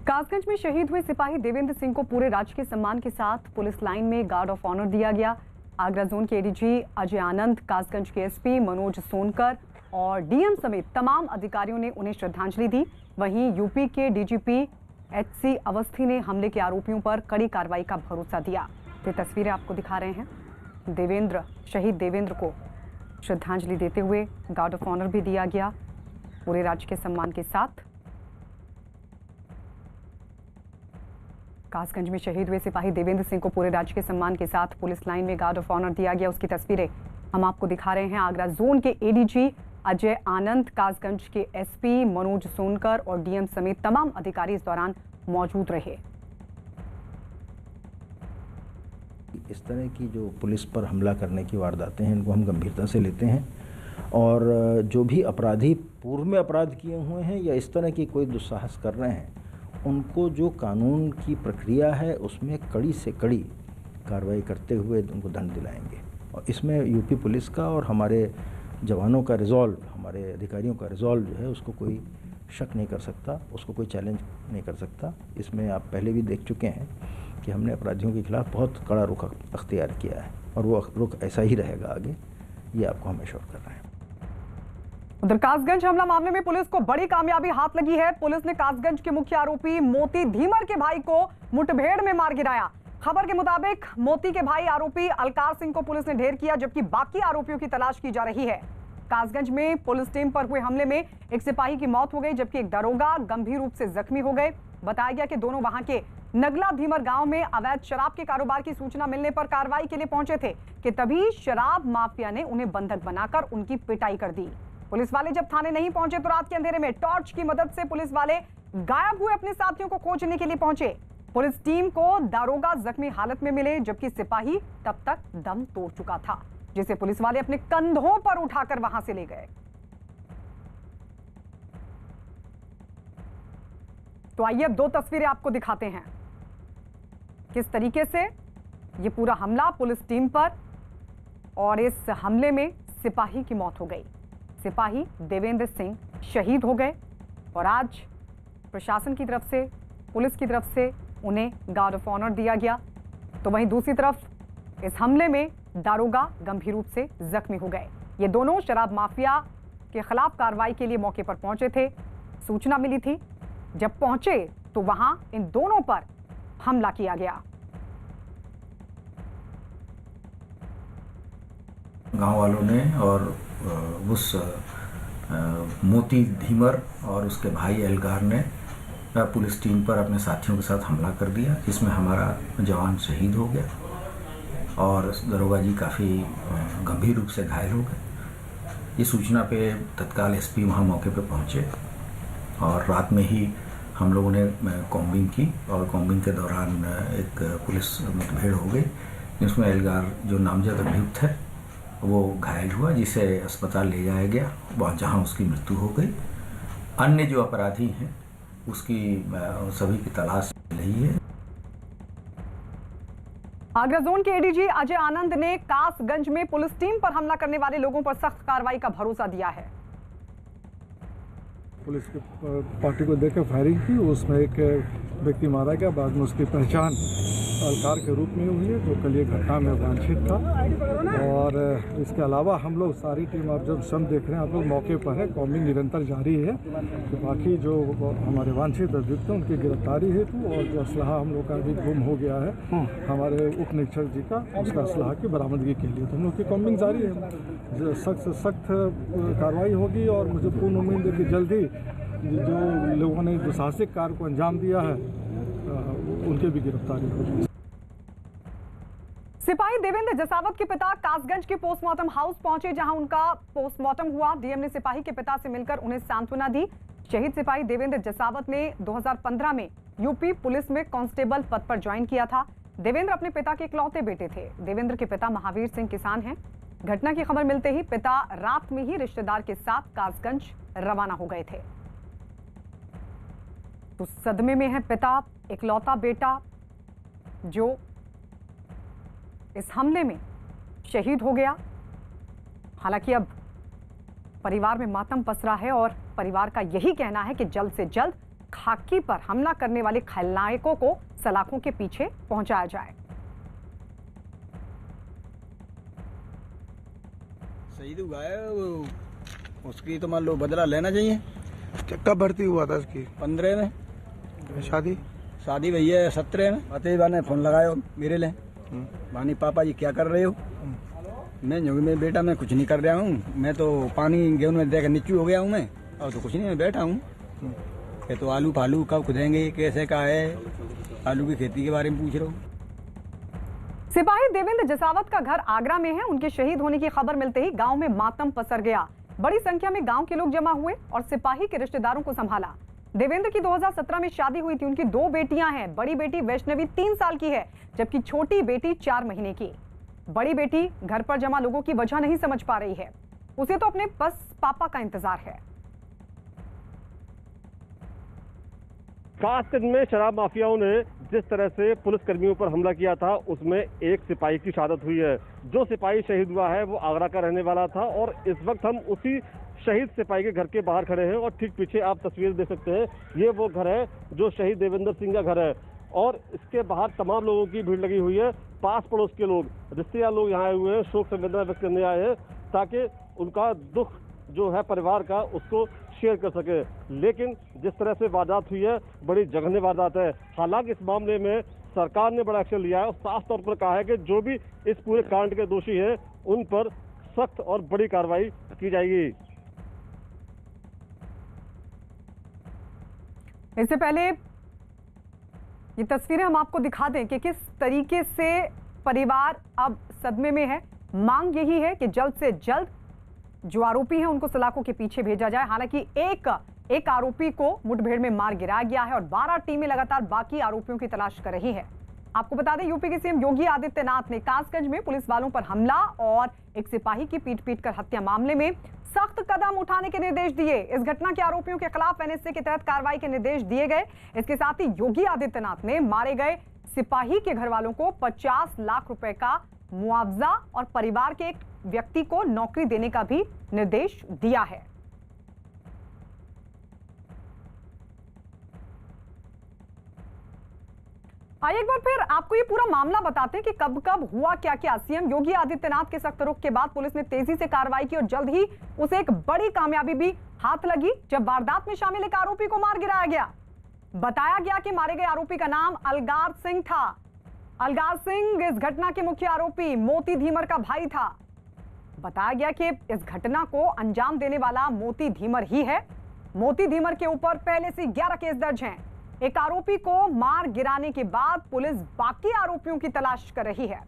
कासगंज में शहीद हुए सिपाही देवेंद्र सिंह को पूरे राजकीय सम्मान के साथ पुलिस लाइन में गार्ड ऑफ ऑनर दिया गया। आगरा जोन के एडीजी अजय आनंद, कासगंज के एसपी मनोज सोनकर और डीएम समेत तमाम अधिकारियों ने उन्हें श्रद्धांजलि दी। वहीं यूपी के डीजीपी एचसी अवस्थी ने हमले के आरोपियों पर कड़ी कार्रवाई का भरोसा दिया। ये तस्वीरें आपको दिखा रहे हैं। शहीद देवेंद्र को श्रद्धांजलि देते हुए गार्ड ऑफ ऑनर भी दिया गया पूरे राजकीय सम्मान के साथ। कासगंज में शहीद हुए सिपाही देवेंद्र सिंह को पूरे राजकीय सम्मान के साथ पुलिस लाइन में गार्ड ऑफ ऑनर दिया गया। उसकी तस्वीरें हम आपको दिखा रहे हैं। आगरा जोन के एडीजी अजय आनंद, कासगंज के एसपी मनोज सोनकर और डीएम समेत तमाम अधिकारी इस दौरान मौजूद रहे। इस तरह की जो पुलिस पर हमला करने की वारदातें हैं, इनको हम गंभीरता से लेते हैं और जो भी अपराधी पूर्व में अपराध किए हुए हैं या इस तरह की कोई दुस्साहस कर रहे हैं, उनको जो कानून की प्रक्रिया है उसमें कड़ी से कड़ी कार्रवाई करते हुए उनको दंड दिलाएंगे। और इसमें यूपी पुलिस का और हमारे जवानों का रिजॉल्व, हमारे अधिकारियों का रिजॉल्व जो है उसको कोई शक नहीं कर सकता, उसको कोई चैलेंज नहीं कर सकता। इसमें आप पहले भी देख चुके हैं कि हमने अपराधियों के खिलाफ बहुत कड़ा रुख अख्तियार किया है और वो रुख ऐसा ही रहेगा आगे, ये आपको हम एश्योर कर रहे हैं। उधर कासगंज हमला मामले में पुलिस को बड़ी कामयाबी हाथ लगी है। पुलिस ने कासगंज के मुख्य आरोपी मोती धीमर के भाई को मुठभेड़ में मार गिराया। खबर के मुताबिक मोती के भाई आरोपी अलकार सिंह को पुलिस ने ढेर किया, जबकि बाकी आरोपियों की तलाश की जा रही है। कासगंज में पुलिस टीम पर हुए हमले में एक सिपाही की मौत हो गई, जबकि एक दरोगा गंभीर रूप से जख्मी हो गए। बताया गया कि दोनों वहां के नगला धीमर गांव में अवैध शराब के कारोबार की सूचना मिलने पर कार्रवाई के लिए पहुंचे थे कि तभी शराब माफिया ने उन्हें बंधक बनाकर उनकी पिटाई कर दी। पुलिस वाले जब थाने नहीं पहुंचे तो रात के अंधेरे में टॉर्च की मदद से पुलिस वाले गायब हुए अपने साथियों को खोजने के लिए पहुंचे। पुलिस टीम को दारोगा जख्मी हालत में मिले, जबकि सिपाही तब तक दम तोड़ चुका था, जिसे पुलिस वाले अपने कंधों पर उठाकर वहां से ले गए। तो आइए अब दो तस्वीरें आपको दिखाते हैं किस तरीके से ये पूरा हमला पुलिस टीम पर, और इस हमले में सिपाही की मौत हो गई। सिपाही देवेंद्र सिंह शहीद हो गए और आज प्रशासन की तरफ से, पुलिस की तरफ से उन्हें गार्ड ऑफ ऑनर दिया गया। तो वहीं दूसरी तरफ इस हमले में दारोगा गंभीर रूप से जख्मी हो गए। ये दोनों शराब माफिया के खिलाफ कार्रवाई के लिए मौके पर पहुंचे थे। सूचना मिली थी, जब पहुंचे तो वहां इन दोनों पर हमला किया गया। गांव वालों ने और उस मोती धीमर और उसके भाई एलगार ने पुलिस टीम पर अपने साथियों के साथ हमला कर दिया, जिसमें हमारा जवान शहीद हो गया और दरोगा जी काफ़ी गंभीर रूप से घायल हो गए। इस सूचना पे तत्काल एसपी वहाँ मौके पे पहुँचे और रात में ही हम लोगों ने कॉम्बिंग की और कॉम्बिंग के दौरान एक पुलिस मुठभेड़ हो गई, जिसमें एलगार जो नामजद अभियुक्त है वो घायल हुआ, जिसे अस्पताल ले जाया गया, वहाँ जहाँ उसकी मृत्यु हो गई। अन्य जो अपराधी हैं उसकी सभी की तलाश चल रही है। आगरा जोन के एडीजी अजय आनंद ने कासगंज में पुलिस टीम पर हमला करने वाले लोगों पर सख्त कार्रवाई का भरोसा दिया है। पुलिस की पार्टी को देखकर फायरिंग की, उसमें एक व्यक्ति मारा गया। बाद में उसकी पहचान अलकार के रूप में हुई है, जो कल ये घटना में वांछित था। और इसके अलावा हम लोग सारी टीम, आप जब सब देख रहे हैं, आप लोग मौके पर है, कॉम्बिंग निरंतर जारी है कि बाकी जो हमारे वांछित अभियुक्त हैं उनकी गिरफ्तारी हेतु, और जो असलहा हम लोग का अभी गुम हो गया है हमारे उप निरीक्षक जी का, उसका असलहा की बरामदगी के लिए तो हम लोग की कॉम्बिंग जारी है। सख्त से सख्त कार्रवाई होगी और मुझे पूर्ण उम्मीद है कि जल्दी जो लोगों ने दुस्साहसिक कार्य को अंजाम दिया है उनके भी गिरफ्तारी होगी। सिपाही देवेंद्र जसावत के पिता कासगंज के पोस्टमार्टम हाउस पहुंचे, जहां उनका पोस्टमार्टम हुआ। डीएम ने सिपाही के पिता से मिलकर उन्हें सांत्वना दी। शहीद सिपाही देवेंद्र जसावत ने 2015 में यूपी पुलिस में कांस्टेबल पद पर ज्वाइन किया था। देवेंद्र अपने पिता के इकलौते बेटे थे। देवेंद्र के पिता महावीर सिंह किसान हैं। घटना की खबर मिलते ही पिता रात में ही रिश्तेदार के साथ कासगंज रवाना हो गए थे। तो सदमे में है पिता, इकलौता बेटा जो इस हमले में शहीद हो गया। हालांकि अब परिवार में मातम पसरा है और परिवार का यही कहना है कि जल्द से जल्द खाकी पर हमला करने वाले खलनायकों को सलाखों के पीछे पहुंचाया जाए। शहीद हुआ है उसकी तो मान लो बदला लेना चाहिए। कब भर्ती हुआ था इसकी? 15 में। शादी भैया 17 में। फतेह बा ने फोन लगायो मेरे लिए, मानी पापा जी क्या कर रहे हो? मैं जो मेरे बेटा मैं कुछ नहीं कर रहा हूँ, मैं तो पानी गेहूं में देकर नीचू हो गया हूँ मैं, और तो कुछ नहीं, मैं बैठा हूँ। ये तो आलू फालू कब खुदेंगे, कैसे का है, आलू की खेती के बारे में पूछ रहा हूँ। सिपाही देवेंद्र जसावत का घर आगरा में है। उनके शहीद होने की खबर मिलते ही गांव में मातम पसर गया। बड़ी संख्या में गांव के लोग जमा हुए और सिपाही के रिश्तेदारों को संभाला। देवेंद्र की 2017 में शादी हुई थी। उनकी 2 बेटियां हैं। बड़ी बेटी वैष्णवी 3 साल की है, जबकि छोटी बेटी 4 महीने की। बड़ी बेटी घर पर जमा लोगों की वजह नहीं समझ पा रही है। उसे तो अपने बस पापा का इंतजार है। कासगंज में शराब माफियाओं ने जिस तरह से पुलिस कर्मियों पर हमला किया था, उसमें एक सिपाही की शहादत हुई है। जो सिपाही शहीद हुआ है वो आगरा का रहने वाला था और इस वक्त हम उसी शहीद सिपाही के घर के बाहर खड़े हैं और ठीक पीछे आप तस्वीर देख सकते हैं। ये वो घर है जो शहीद देवेंद्र सिंह का घर है और इसके बाहर तमाम लोगों की भीड़ लगी हुई है। पास पड़ोस के लोग, रिश्तेदार लोग यहाँ आए हुए हैं, शोक संवेदना व्यक्त करने आए हैं ताकि उनका दुख जो है परिवार का उसको शेयर कर सके। लेकिन जिस तरह से वारदात हुई है, बड़ी जघन्य वारदात है। हालांकि इस मामले में सरकार ने बड़ा एक्शन लिया है और साफ तौर पर कहा है कि जो भी इस पूरे कांड के दोषी हैं उन पर सख्त और बड़ी कार्रवाई की जाएगी। इससे पहले ये तस्वीरें हम आपको दिखा दें कि किस तरीके से परिवार अब सदमे में है। मांग यही है कि जल्द से जल्द जो आरोपी हैं उनको सलाखों के पीछे भेजा जाए। हालांकि एक आरोपी को मुठभेड़ में मार गिराया गया है और 12 टीमें लगातार बाकी आरोपियों की तलाश कर रही है। आपको बता दें, यूपी के सीएम योगी आदित्यनाथ ने कासगंज में पुलिस वालों पर हमला और एक सिपाही की पीट कर हत्या मामले में सख्त कदम उठाने के निर्देश दिए। इस घटना के आरोपियों के खिलाफ एनएसए के तहत कार्रवाई के निर्देश दिए गए। इसके साथ ही योगी आदित्यनाथ ने मारे गए सिपाही के घर वालों को 50 लाख रुपए का मुआवजा और परिवार के एक व्यक्ति को नौकरी देने का भी निर्देश दिया है। आइए एक बार फिर आपको ये पूरा मामला बताते हैं कि कब कब हुआ क्या क्या। सीएम योगी आदित्यनाथ के सख्त रुख के बाद पुलिस ने तेजी से कार्रवाई की और जल्द ही उसे एक बड़ी कामयाबी भी हाथ लगी जब वारदात में शामिल एक आरोपी को मार गिराया गया। बताया गया कि मारे गए आरोपी का नाम अलगार सिंह था। अलगार सिंह इस घटना के मुख्य आरोपी मोती धीमर का भाई था। बताया गया कि इस घटना को अंजाम देने वाला मोती धीमर ही है। मोती धीमर के ऊपर पहले से 11 केस दर्ज हैं। एक आरोपी को मार गिराने के बाद पुलिस बाकी आरोपियों की तलाश कर रही है।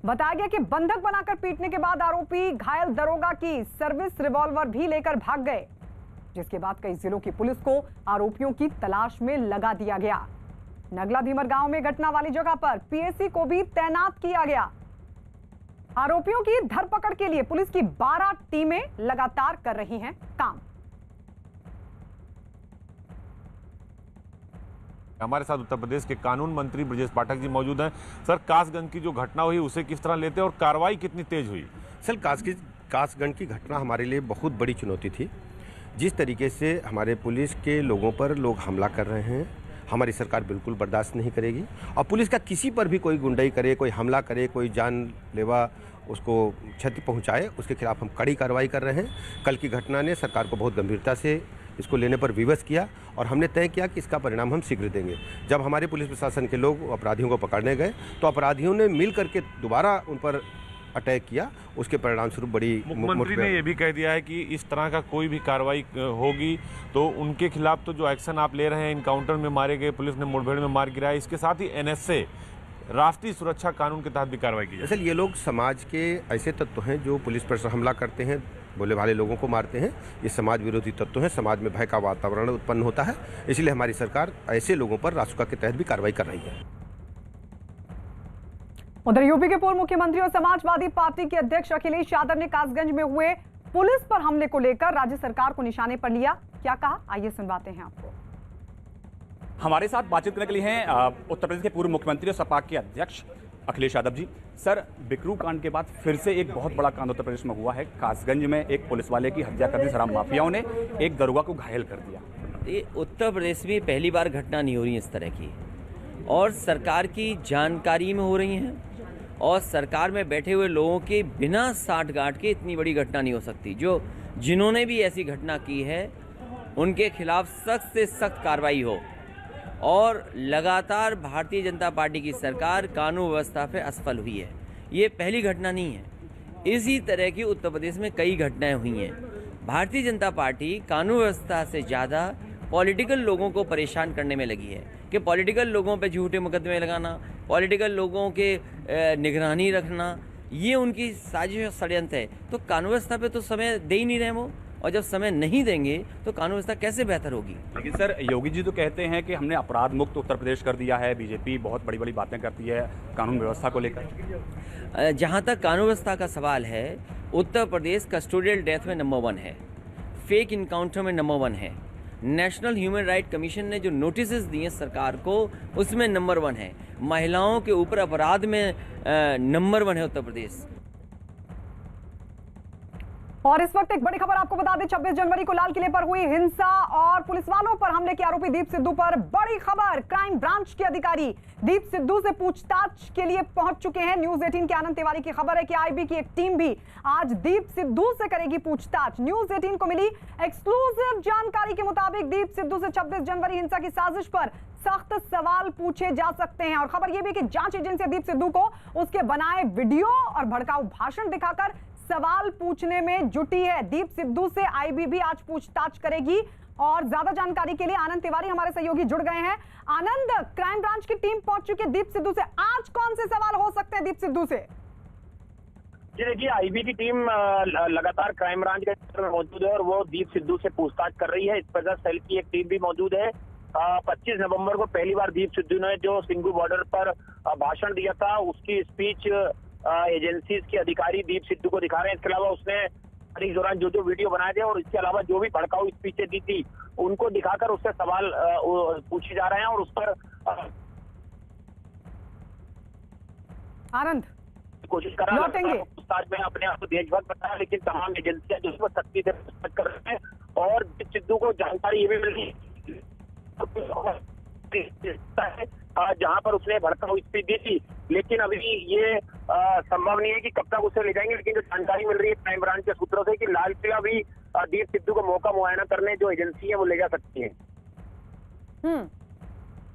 बताया गया कि बंधक बनाकर पीटने के बाद आरोपी घायल दरोगा की सर्विस रिवॉल्वर भी लेकर भाग गए, जिसके बाद कई जिलों की पुलिस को आरोपियों की तलाश में लगा दिया गया। नगला धीमर गांव में घटना वाली जगह पर पीएसी को भी तैनात किया गया। आरोपियों की धरपकड़ के लिए पुलिस की 12 टीमें लगातार कर रही हैं काम। हमारे साथ उत्तर प्रदेश के कानून मंत्री ब्रजेश पाठक जी मौजूद हैं। सर, कासगंज की जो घटना हुई उसे किस तरह लेते हैं और कार्रवाई कितनी तेज हुई? सर, कासगंज की घटना हमारे लिए बहुत बड़ी चुनौती थी। जिस तरीके से हमारे पुलिस के लोगों पर लोग हमला कर रहे हैं, हमारी सरकार बिल्कुल बर्दाश्त नहीं करेगी। और पुलिस का किसी पर भी कोई गुंडाई करे, कोई हमला करे, कोई जानलेवा उसको क्षति पहुंचाए, उसके खिलाफ हम कड़ी कार्रवाई कर रहे हैं। कल की घटना ने सरकार को बहुत गंभीरता से इसको लेने पर विवश किया और हमने तय किया कि इसका परिणाम हम शीघ्र देंगे। जब हमारे पुलिस प्रशासन के लोग अपराधियों को पकड़ने गए तो अपराधियों ने मिल करके दोबारा उन पर अटैक किया। उसके परिणाम स्वरूप बड़ी मुख्यमंत्री ने यह भी कह दिया है कि इस तरह का कोई भी कार्रवाई होगी तो उनके खिलाफ तो जो एक्शन आप ले रहे हैं, इनकाउंटर में मारे गए, पुलिस ने मुठभेड़ में मार गिराया, इसके साथ ही एनएसए राष्ट्रीय सुरक्षा कानून के तहत भी कार्रवाई की जाए। असल ये लोग समाज के ऐसे तत्व हैं जो पुलिस पर हमला करते हैं, बोले भाले लोगों को मारते हैं। ये समाज विरोधी तत्व हैं, समाज में भय का वातावरण उत्पन्न होता है। इसलिए हमारी सरकार ऐसे लोगों पर रासुका के तहत भी कार्रवाई कर रही है। उधर यूपी के पूर्व मुख्यमंत्री और समाजवादी पार्टी के अध्यक्ष अखिलेश यादव ने कासगंज में हुए पुलिस पर हमले को लेकर राज्य सरकार को निशाने पर लिया। क्या कहा, आइए सुनवाते हैं आपको। हमारे साथ बातचीत करने के लिए हैं उत्तर प्रदेश के पूर्व मुख्यमंत्री और सपा के अध्यक्ष अखिलेश यादव जी। सर, बिकरू कांड के बाद फिर से एक बहुत बड़ा कांड उत्तर प्रदेश में हुआ है। कासगंज में एक पुलिस वाले की हत्या कर दी शराब माफियाओं ने, एक दरोगा को घायल कर दिया। ये उत्तर प्रदेश में पहली बार घटना नहीं हो रही इस तरह की, और सरकार की जानकारी में हो रही हैं, और सरकार में बैठे हुए लोगों के बिना साठगांठ के इतनी बड़ी घटना नहीं हो सकती। जिन्होंने भी ऐसी घटना की है उनके खिलाफ सख्त से सख्त कार्रवाई हो, और लगातार भारतीय जनता पार्टी की सरकार कानून व्यवस्था पे असफल हुई है। ये पहली घटना नहीं है, इसी तरह की उत्तर प्रदेश में कई घटनाएं हुई हैं। भारतीय जनता पार्टी कानून व्यवस्था से ज़्यादा पॉलिटिकल लोगों को परेशान करने में लगी है कि पॉलिटिकल लोगों पे झूठे मुकदमे लगाना, पॉलिटिकल लोगों के निगरानी रखना, ये उनकी साजिश और षड्यंत्र है। तो कानून व्यवस्था पे तो समय दे ही नहीं रहे वो, और जब समय नहीं देंगे तो कानून व्यवस्था कैसे बेहतर होगी। लेकिन सर, योगी जी तो कहते हैं कि हमने अपराध मुक्त उत्तर प्रदेश कर दिया है। बीजेपी बहुत बड़ी बड़ी बातें करती है कानून व्यवस्था को लेकर। जहाँ तक कानून व्यवस्था का सवाल है, उत्तर प्रदेश कस्टोडियल डेथ में नंबर 1 है, फेक इनकाउंटर में नंबर 1 है, नेशनल ह्यूमन राइट कमीशन ने जो नोटिस दिए सरकार को उसमें नंबर 1 है, महिलाओं के ऊपर अपराध में नंबर 1 है उत्तर प्रदेश। और इस वक्त एक बड़ी खबर आपको बता दें, 26 जनवरी को लाल किले पर हुई हिंसा और पुलिस वालों पर हमले के आरोपी दीप सिद्धू पर बड़ी खबर। क्राइम ब्रांच के अधिकारी दीप सिद्धू से पूछताछ के लिए पहुंच चुके हैं। न्यूज 18 के आनंद तिवारी की खबर है कि आईबी की एक टीम भी आज दीप सिद्धू से करेगी पूछताछ। न्यूज 18 को मिली एक्सक्लूसिव जानकारी के मुताबिक दीप सिद्धू से 26 जनवरी हिंसा की साजिश पर सख्त सवाल पूछे जा सकते हैं। और खबर यह भी कि जांच एजेंसी दीप सिद्धू को उसके बनाए वीडियो और भड़काऊ भाषण दिखाकर सवाल पूछने में जुटी है। दीप सिद्धू से आईबी भी आज पूछताछ करेगी। और ज्यादा जानकारी के लिए आनंद तिवारी हमारे सहयोगी जुड़ गए हैं। आनंद, क्राइम ब्रांच की टीम पहुंच चुकी है दीप सिद्धू से, आज कौन से सवाल हो सकते हैं दीप सिद्धू से? जी देखिए, आईबी की टीम लगातार क्राइम ब्रांच के क्षेत्र में मौजूद है और वो दीप सिद्धू से पूछताछ कर रही है। स्पेशल सेल की एक टीम भी मौजूद है। 25 नवंबर को पहली बार दीप सिद्धू ने जो सिंघू बॉर्डर पर भाषण दिया था उसकी स्पीच एजेंसीज के अधिकारी दीप सिद्धू को दिखा रहे हैं। इसके अलावा उसने इस दौरान जो वीडियो बनाए थे और इसके अलावा जो भी भड़काऊ स्पीचें दी थी उनको दिखाकर उससे सवाल पूछे जा रहे हैं और उस पर आनंद कोशिश कर रहा है पूछताछ में अपने आप को देशभक्त बताया, लेकिन तमाम एजेंसियां जो है सख्ती से पूछताछ कर रहे हैं। और दीप सिद्धू को जानकारी ये भी मिल रही है जहां पर उसने भड़काऊ स्पीच दी थी, लेकिन अभी ये संभव नहीं है कि कब तक उसे ले जाएंगे। लेकिन जो जानकारी मिल रही है क्राइम ब्रांच के सूत्रों से कि लाल किला भी दीप सिद्धू को मौका मुआयना करने जो एजेंसी है वो ले जा सकती है।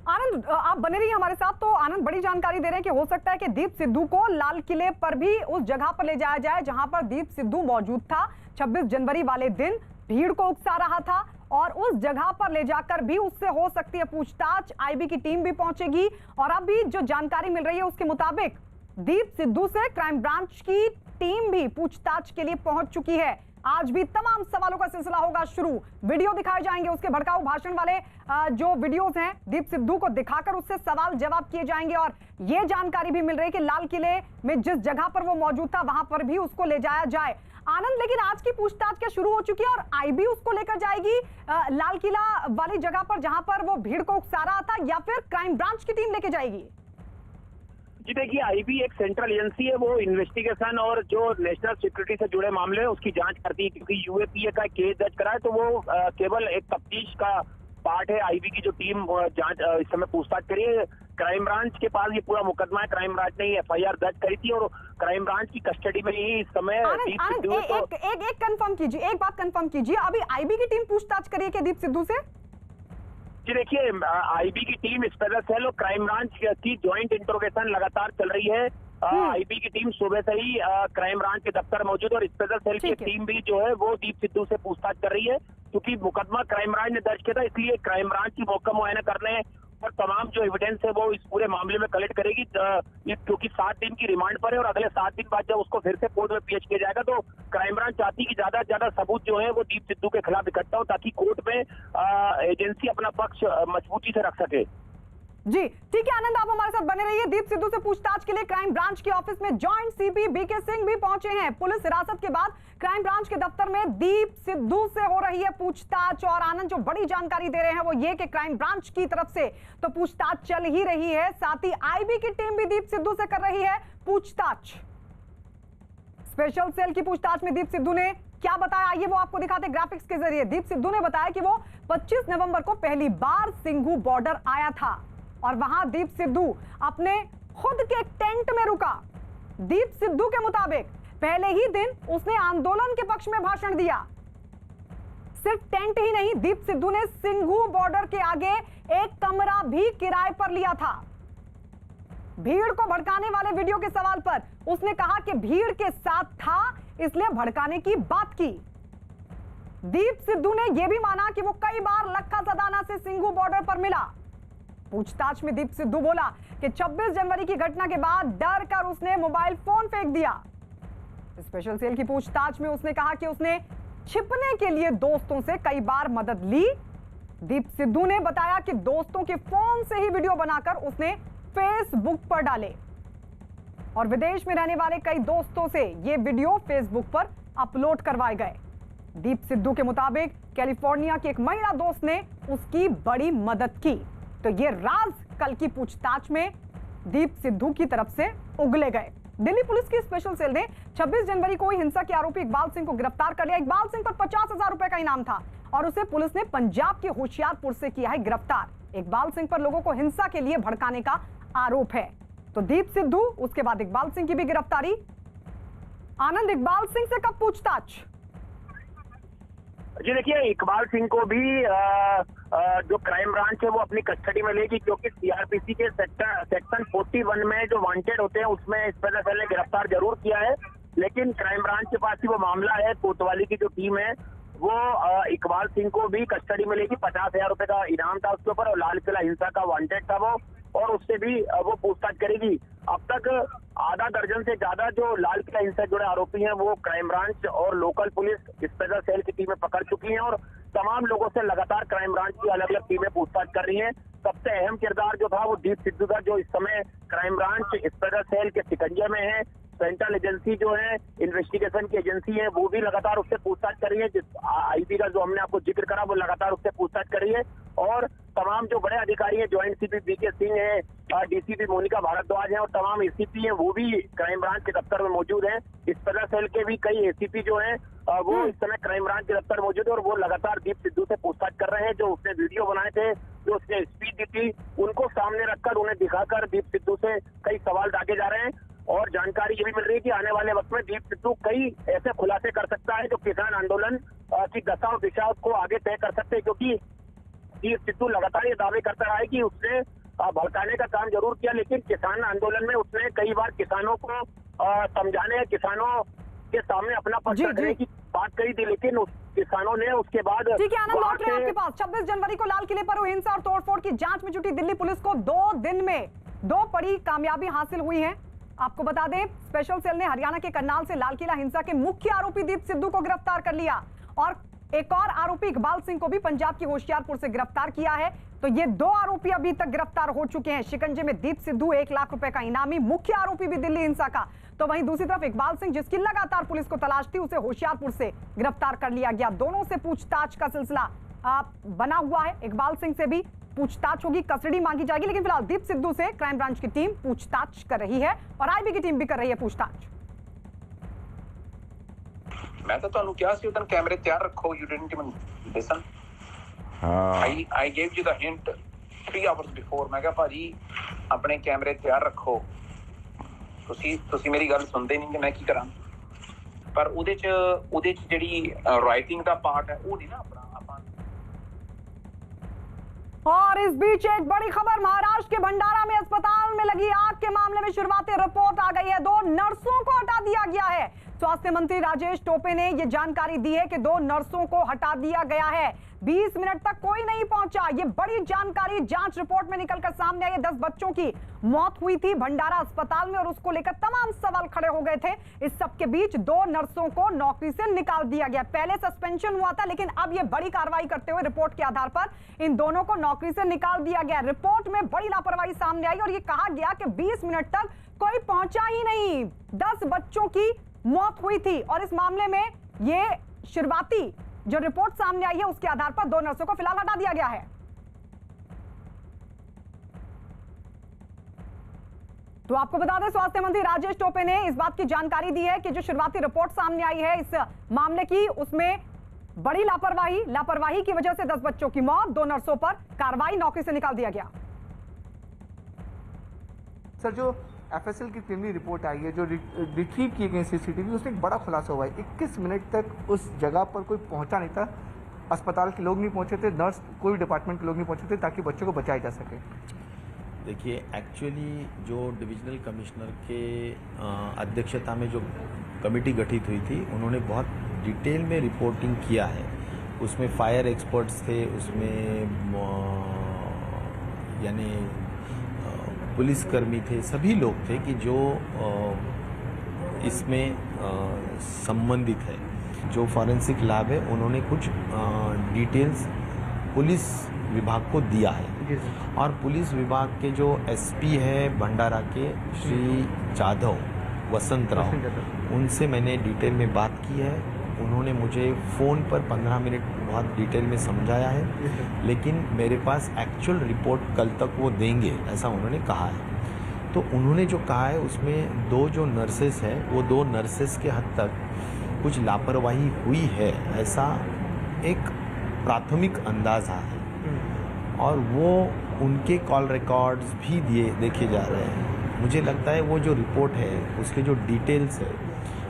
आनंद, आप बने रहिए हमारे साथ। तो आनंद बड़ी जानकारी दे रहे हैं कि हो सकता है कि दीप सिद्धू को लाल किले पर भी उस जगह पर ले जाया जाए जहां पर दीप सिद्धू मौजूद था 26 जनवरी वाले दिन, भीड़ को उकसा रहा था, और उस जगह पर ले जाकर भी उससे हो सकती है पूछताछ। आईबी की टीम भी पहुंचेगी। और अभी जो जानकारी मिल रही है उसके मुताबिक दीप सिद्धू से क्राइम ब्रांच की टीम भी पूछताछ के लिए पहुंच चुकी है। आज भी तमाम सवालों का सिलसिला होगा शुरू। वीडियो दिखाए जाएंगे, उसके भड़काऊ भाषण वाले जो वीडियोस हैं दीप सिद्धू को दिखाकर उससे सवाल जवाब किए जाएंगे। और यह जानकारी भी मिल रही है कि लाल किले में जिस जगह पर वो मौजूद था वहां पर भी उसको ले जाया जाए। आनंद, लेकिन आज की पूछताछ क्या शुरू हो चुकी है और आईबी उसको लेकर जाएगी लाल किला वाली जगह पर जहां पर वो भीड़ को उकसा रहा था, या फिर क्राइम ब्रांच की टीम लेके जाएगी? जी देखिए, आईबी एक सेंट्रल एजेंसी है, वो इन्वेस्टिगेशन और जो नेशनल सिक्योरिटी से जुड़े मामले हैं उसकी जांच करती है। क्योंकि यूएपीए का केस दर्ज करा है तो वो केवल एक तफ्तीश का पार्ट है। आईबी की जो टीम जांच इस समय पूछताछ करी है, क्राइम ब्रांच के पास ये पूरा मुकदमा है। क्राइम ब्रांच ने एफआईआर दर्ज करी थी और क्राइम ब्रांच की कस्टडी में ही इस समय दीप सिद्धू एक कंफर्म कीजिए, एक बात कंफर्म कीजिए, अभी आईबी की टीम पूछताछ करी है क्या दीप सिद्धू से? जी देखिए, आईबी की टीम स्पेशल सेल और क्राइम ब्रांच की ज्वाइंट इंट्रोगेशन लगातार चल रही है। आईबी की टीम सुबह से ही क्राइम ब्रांच के दफ्तर मौजूद और स्पेशल सेल की टीम भी जो है वो दीप सिद्धू से पूछताछ कर रही है। क्योंकि मुकदमा क्राइम ब्रांच ने दर्ज किया था, इसलिए क्राइम ब्रांच की मौका मुआयना करने और तमाम जो एविडेंस है वो इस पूरे मामले में कलेक्ट करेगी। क्योंकि 7 दिन की रिमांड पर है और अगले 7 दिन बाद जब उसको फिर से कोर्ट में पेश किया जाएगा तो क्राइम ब्रांच चाहती कि ज्यादा से ज्यादा सबूत जो है वो दीप सिद्धू के खिलाफ इकट्ठा हो ताकि कोर्ट में एजेंसी अपना पक्ष मजबूती से रख सके। जी ठीक है आनंद, आप हमारे साथ बने रहिए। दीप सिद्धू से पूछताछ के लिए क्राइम ब्रांच के ऑफिस में जॉइंट सीपी बीके सिंह भी पहुंचे हैं। पुलिस हिरासत के बाद क्राइम ब्रांच के दफ्तर में दीप सिद्धू से हो रही है पूछताछ। और आनंद, जो बड़ी जानकारी दे रहे हैं वो ये कि क्राइम ब्रांच की तरफ से तो पूछताछ चल ही रही है, साथ ही आईबी की टीम भी दीप सिद्धू से कर रही है पूछताछ। स्पेशल सेल की पूछताछ में दीप सिद्धू ने क्या बताया आइए वो आपको दिखाते ग्राफिक्स के जरिए। दीप सिद्धू ने बताया कि वो 25 नवंबर को पहली बार सिंघू बॉर्डर आया था और वहां दीप सिद्धू अपने खुद के टेंट में रुका। दीप सिद्धू के मुताबिक पहले ही दिन उसने आंदोलन के पक्ष में भाषण दिया। सिर्फ टेंट ही नहीं, दीप सिद्धू ने सिंघू बॉर्डर के आगे एक कमरा भी किराए पर लिया था। भीड़ को भड़काने वाले वीडियो के सवाल पर उसने कहा कि भीड़ के साथ था इसलिए भड़काने की बात की। दीप सिद्धू ने यह भी माना कि वो कई बार लखा सदाना से सिंघू बॉर्डर पर मिला। पूछताछ में दीप सिद्धू बोला कि 26 जनवरी की घटना के बाद डर कर उसने मोबाइल फोन फेंक दिया। स्पेशल सेल की पूछताछ में उसने कहा कि उसने छिपने के लिए दोस्तों से कई बार मदद ली। दीप सिद्धू ने बताया कि दोस्तों के फोन से ही वीडियो बनाकर उसने फेसबुक पर डाले और विदेश में रहने वाले कई दोस्तों से ये वीडियो फेसबुक पर अपलोड करवाए गए। दीप सिद्धू के मुताबिक कैलिफोर्निया की एक महिला दोस्त ने उसकी बड़ी मदद की। तो ये राज कल की पूछताछ में दीप सिद्धू की तरफ से उगले गए। दिल्ली पुलिस की स्पेशल सेल ने 26 जनवरी को हुई हिंसा के आरोपी इकबाल सिंह को गिरफ्तार कर लिया। इकबाल सिंह पर 50,000 रुपए का इनाम था और उसे पुलिस ने पंजाब के होशियारपुर से किया है गिरफ्तार। इकबाल सिंह पर लोगों को हिंसा के लिए भड़काने का आरोप है। तो दीप सिद्धू, उसके बाद इकबाल सिंह की भी गिरफ्तारी। आनंद, इकबाल सिंह से कब पूछताछ? जी देखिए, इकबाल सिंह को भी जो क्राइम ब्रांच है वो अपनी कस्टडी में लेगी, क्योंकि सीआरपीसी के सेक्शन 41 में जो वांटेड होते हैं उसमें इस पहले ने गिरफ्तार जरूर किया है, लेकिन क्राइम ब्रांच के पास ही वो मामला है। कोतवाली की जो टीम है वो इकबाल सिंह को भी कस्टडी में लेगी। 50,000 रुपए का इनाम था उसके ऊपर और लाल किला हिंसा का वांटेड था वो, और उससे भी वो पूछताछ करेगी। अब तक आधा दर्जन से ज्यादा जो लाल किला हिंसा जुड़े आरोपी हैं वो क्राइम ब्रांच और लोकल पुलिस स्पेशल सेल की टीमें पकड़ चुकी हैं और तमाम लोगों से लगातार क्राइम ब्रांच की अलग अलग टीमें पूछताछ कर रही हैं। सबसे अहम किरदार जो था वो दीप सिद्धू का, जो इस समय क्राइम ब्रांच स्पेशल सेल के शिकंजे में है। सेंट्रल एजेंसी जो है, इन्वेस्टिगेशन की एजेंसी है, वो भी लगातार उससे पूछताछ कर रही है। जिस आईबी का जो हमने आपको जिक्र करा वो लगातार उससे पूछताछ कर रही है और तमाम जो बड़े अधिकारी हैं, ज्वाइंट सीपी बीके सिंह है, डीसीपी मोनिका भारद्वाज है और तमाम एसीपी हैं, वो भी क्राइम ब्रांच के दफ्तर में मौजूद हैं। स्पेशल सेल के भी कई एसीपी जो हैं वो इस समय क्राइम ब्रांच के दफ्तर मौजूद है और वो लगातार दीप सिद्धू से पूछताछ कर रहे हैं। जो उसने वीडियो बनाए थे, जो उसने स्पीच दी थी, उनको सामने रखकर उन्हें दिखाकर दीप सिद्धू से कई सवाल दागे जा रहे हैं और जानकारी ये भी मिल रही है कि आने वाले वक्त में दीप सिद्धू कई ऐसे खुलासे कर सकता है जो किसान आंदोलन की दशा और दिशा को आगे तय कर सकते हैं, क्योंकि दीप सिद्धू लगातार ये दावे करता रहा है कि उसने भड़काने का काम जरूर किया, लेकिन किसान आंदोलन में उसने कई बार किसानों को समझाने, किसानों के सामने अपना पक्ष रखने की बात कही थी, लेकिन उस किसानों ने उसके बाद। ठीक है आनंद, लौट रहे हैं आपके पास। 26 जनवरी को लाल किले पर हुई हिंसा और तोड़फोड़ की जांच में जुटी दिल्ली पुलिस को 2 दिन में 2 बड़ी कामयाबी हासिल हुई है। आपको बता दें, स्पेशल सेल ने हरियाणा के करनाल से लाल किला हिंसा के मुख्य आरोपी दीप सिद्धू को गिरफ्तार कर लिया और एक और आरोपी इकबाल सिंह को भी पंजाब की होशियारपुर से गिरफ्तार किया है। तो ये 2 आरोपी अभी तक गिरफ्तार हो चुके हैं। शिकंजे में दीप सिद्धू, 1 लाख रुपए का इनामी, मुख्य आरोपी भी दिल्ली हिंसा का। तो वहीं दूसरी तरफ इकबाल सिंह, जिसकी लगातार पुलिस को तलाश थी, उसे होशियारपुर से गिरफ्तार कर लिया गया। दोनों से पूछताछ का सिलसिला बना हुआ है। इकबाल सिंह से भी पूछताछ होगी, कस्टडी मांगी जाएगी, लेकिन फिलहाल दीप सिद्धू से क्राइम ब्रांच की टीम पूछताछ कर रही है और आईबी की टीम भी कर रही है पूछताछ। मैं तो ਤੁਹਾਨੂੰ ਕਿਹਾ ਸੀ ਉਦੋਂ ਕੈਮਰੇ ਤਿਆਰ ਰੱਖੋ, you didn't even listen. I gave you the hint 3 hours before. ਮੈਂ ਕਿਹਾ ਭਾਜੀ ਆਪਣੇ ਕੈਮਰੇ ਤਿਆਰ ਰੱਖੋ, ਤੁਸੀਂ ਮੇਰੀ ਗੱਲ ਸੁਣਦੇ ਨਹੀਂ ਕਿ ਮੈਂ ਕੀ ਕਰਾਂ। ਪਰ ਉਹਦੇ ਚ ਜਿਹੜੀ ਰਾਈਟਿੰਗ ਦਾ ਪਾਰਟ ਹੈ ਉਹ ਨਹੀਂ ਨਾ ਆਪਣਾ। और इस बीच एक बड़ी खबर, महाराष्ट्र के भंडारा में अस्पताल में लगी आग के मामले में शुरुआती रिपोर्ट आ गई है। 2 नर्सों को हटा दिया गया है। स्वास्थ्य मंत्री राजेश टोपे ने यह जानकारी दी है कि 2 नर्सों को हटा दिया गया है। 20 मिनट तक कोई नहीं पहुंचा। ये बड़ी जानकारी जांच रिपोर्ट में निकलकर सामने आई है। 10 बच्चों की मौत हुई थी भंडारा अस्पताल में और उसको लेकर तमाम सवाल खड़े हो गए थे। इस सबके बीच 2 नर्सों को नौकरी से निकाल दिया गया। पहले सस्पेंशन हुआ था, लेकिन अब ये बड़ी कार्रवाई करते हुए रिपोर्ट के आधार पर इन दोनों को नौकरी से निकाल दिया गया। रिपोर्ट में बड़ी लापरवाही सामने आई और ये कहा गया कि 20 मिनट तक कोई पहुंचा ही नहीं। 10 बच्चों की मौत हुई थी और इस मामले में ये शुरुआती जो रिपोर्ट सामने आई है उसके आधार पर 2 नर्सों को फिलहाल हटा दिया गया है। तो आपको बता दें, स्वास्थ्य मंत्री राजेश टोपे ने इस बात की जानकारी दी है कि जो शुरुआती रिपोर्ट सामने आई है इस मामले की, उसमें बड़ी लापरवाही की वजह से 10 बच्चों की मौत, 2 नर्सों पर कार्रवाई, नौकरी से निकाल दिया गया। सर, जो एफएसएल की प्रीलिमिनरी रिपोर्ट आई है, जो रिट्रीव की गई सीसीटीवी, उसमें एक बड़ा खुलासा हुआ है। 21 मिनट तक उस जगह पर कोई पहुंचा नहीं था, अस्पताल के लोग नहीं पहुंचे थे, नर्स, कोई भी डिपार्टमेंट के लोग नहीं पहुंचे थे ताकि बच्चों को बचाया जा सके। देखिए, एक्चुअली जो डिविजनल कमिश्नर के अध्यक्षता में जो कमेटी गठित हुई थी, उन्होंने बहुत डिटेल में रिपोर्टिंग किया है। उसमें फायर एक्सपर्ट्स थे, उसमें यानी पुलिसकर्मी थे, सभी लोग थे कि जो इसमें संबंधित है। जो फॉरेंसिक लैब है, उन्होंने कुछ डिटेल्स पुलिस विभाग को दिया है और पुलिस विभाग के जो एसपी है भंडारा के श्री जाधव वसंत राव, उनसे मैंने डिटेल में बात की है। उन्होंने मुझे फ़ोन पर 15 मिनट बहुत डिटेल में समझाया है, लेकिन मेरे पास एक्चुअल रिपोर्ट कल तक वो देंगे, ऐसा उन्होंने कहा है। तो उन्होंने जो कहा है उसमें 2 जो नर्सेस हैं, वो 2 नर्सेस के हद तक कुछ लापरवाही हुई है, ऐसा एक प्राथमिक अंदाज़ा है और वो उनके कॉल रिकॉर्ड्स भी देखे जा रहे हैं। मुझे लगता है वो जो रिपोर्ट है उसके जो डिटेल्स है,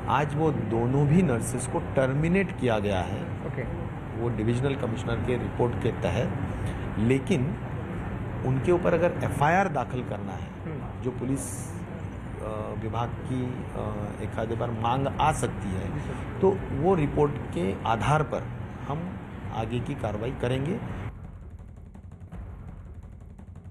आज वो दोनों भी नर्सेस को टर्मिनेट किया गया है वो डिविजनल कमिश्नर के रिपोर्ट के तहत, लेकिन उनके ऊपर अगर एफआईआर दाखिल करना है, जो पुलिस विभाग की एक आधे बार मांग आ सकती है, तो वो रिपोर्ट के आधार पर हम आगे की कार्रवाई करेंगे।